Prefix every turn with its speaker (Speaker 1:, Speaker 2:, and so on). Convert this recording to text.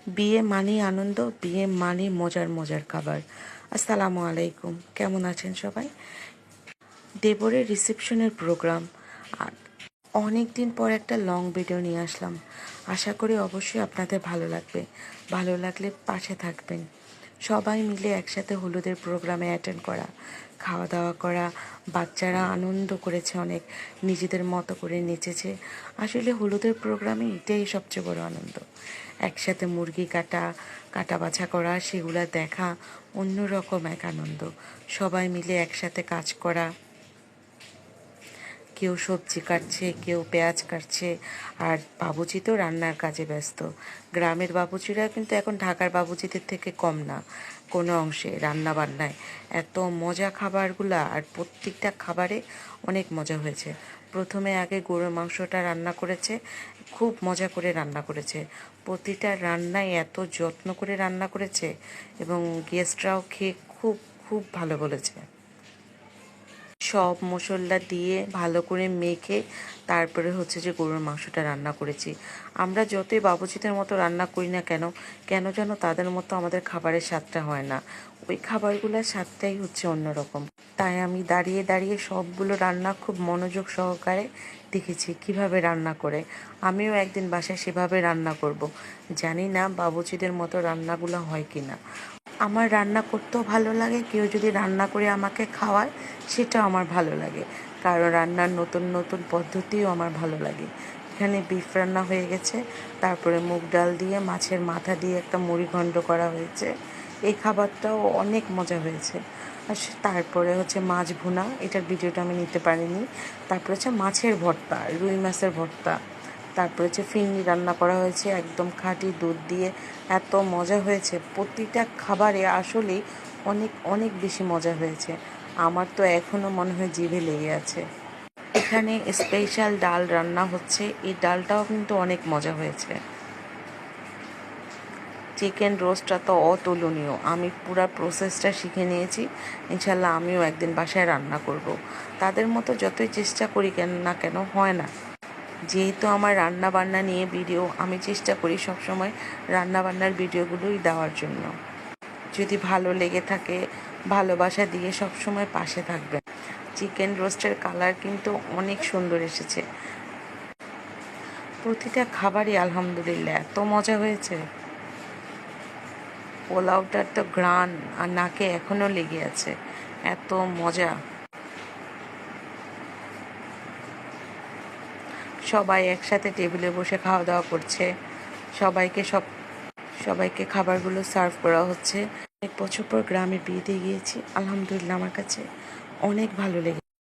Speaker 1: বিয়ে মানেই আনন্দ, বিয়ে মানেই মজার মজার খাবার। আসসালামু আলাইকুম, কেমন আছেন সবাই? দেবরের রিসেপশনের প্রোগ্রাম আর অনেক দিন পর একটা লং ভিডিও নিয়ে আসলাম। আশা করি অবশ্যই আপনাদের ভালো লাগবে। ভালো লাগলে পাশে থাকবেন। সবাই মিলে একসাথে হলুদের প্রোগ্রামে অ্যাটেন্ড করা, খাওয়া দাওয়া করা, বাচ্চারা আনন্দ করেছে অনেক, নিজেদের মতো করে নেচেছে। আসলে হলুদের প্রোগ্রামে এটাই সবচেয়ে বড় আনন্দ। একসাথে মুরগি কাটা, কাটা বাছা করা, সেগুলা দেখা অন্যরকম এক আনন্দ। সবাই মিলে একসাথে কাজ করা, কেউ সবজি কাটছে, কেউ পেঁয়াজ কাটছে, আর বাবুজি তো রান্নার কাজে ব্যস্ত। গ্রামের বাবুজিরা কিন্তু এখন ঢাকার বাবুজিদের থেকে কম না কোনো অংশে রান্না বান্নায়। এত মজা খাবারগুলা, আর প্রত্যেকটা খাবারে অনেক মজা হয়েছে। প্রথমে আগে গরুর মাংসটা রান্না করেছে, খুব মজা করে রান্না করেছে। প্রতিটা রান্নায় এত যত্ন করে রান্না করেছে এবং গেস্টরাও খেয়ে খুব খুব ভালো বলেছে। সব মশলা দিয়ে ভালো করে মেখে তারপরে হচ্ছে যে গরুর মাংসটা রান্না করেছি। আমরা যতই বাবুচিদের মতো রান্না করি না কেন, কেন যেন তাদের মতো আমাদের খাবারের স্বাদটা হয় না। ওই খাবারগুলোর স্বাদটাই হচ্ছে অন্যরকম। তাই আমি দাঁড়িয়ে দাঁড়িয়ে সবগুলো রান্না খুব মনোযোগ সহকারে দেখেছি কিভাবে রান্না করে। আমিও একদিন বাসায় সেভাবে রান্না করব। জানি না বাবুচিদের মতো রান্নাগুলো হয় কি না। আমার রান্না করতেও ভালো লাগে, কেউ যদি রান্না করে আমাকে খাওয়ায় সেটাও আমার ভালো লাগে, কারণ রান্নার নতুন নতুন পদ্ধতিও আমার ভালো লাগে। এখানে বিফ রান্না হয়ে গেছে, তারপরে মুগ ডাল দিয়ে মাছের মাথা দিয়ে একটা মুড়িঘণ্ট করা হয়েছে। এই খাবারটাও অনেক মজা হয়েছে। আর তারপরে হচ্ছে মাছ ভুনা, এটার ভিডিওটা আমি নিতে পারিনি। তারপরে হচ্ছে মাছের ভর্তা, রুই মাছের ভর্তা। তারপরে হচ্ছে ফিরনি রান্না করা হয়েছে একদম খাঁটি দুধ দিয়ে। এত মজা হয়েছে, প্রতিটা খাবারে আসলেই অনেক অনেক বেশি মজা হয়েছে। আমার তো এখনও মনে হয় জিভে লেগে আছে। এখানে স্পেশাল ডাল রান্না হচ্ছে, এই ডালটাও কিন্তু অনেক মজা হয়েছে। চিকেন রোস্টটা তো অতুলনীয়, আমি পুরো প্রসেসটা শিখে নিয়েছি। ইনশাল্লাহ আমিও একদিন বাসায় রান্না করব। তাদের মতো যতই চেষ্টা করি কেন না কেন হয় না। যেহেতু আমার রান্না বান্না নিয়ে ভিডিও, আমি চেষ্টা করি সবসময় রান্না বান্নার ভিডিওগুলোই দেওয়ার জন্য। যদি ভালো লেগে থাকে ভালোবাসা দিয়ে সবসময় পাশে থাকবেন। চিকেন রোস্টের কালার কিন্তু অনেক সুন্দর এসেছে। প্রতিটা খাবারই আলহামদুলিল্লাহ এত মজা হয়েছে। পোলাওটার তো ঘ্রাণ আর নাকে এখনও লেগে আছে, এত মজা। সবাই একসাথে টেবিলে বসে খাওয়া দাওয়া করছে, সবাইকে খাবারগুলো সার্ভ করা হচ্ছে। 1 বছর পর গ্রামে বিয়েতে গিয়েছি, আলহামদুলিল্লাহ আমার কাছে অনেক ভালো লেগেছে।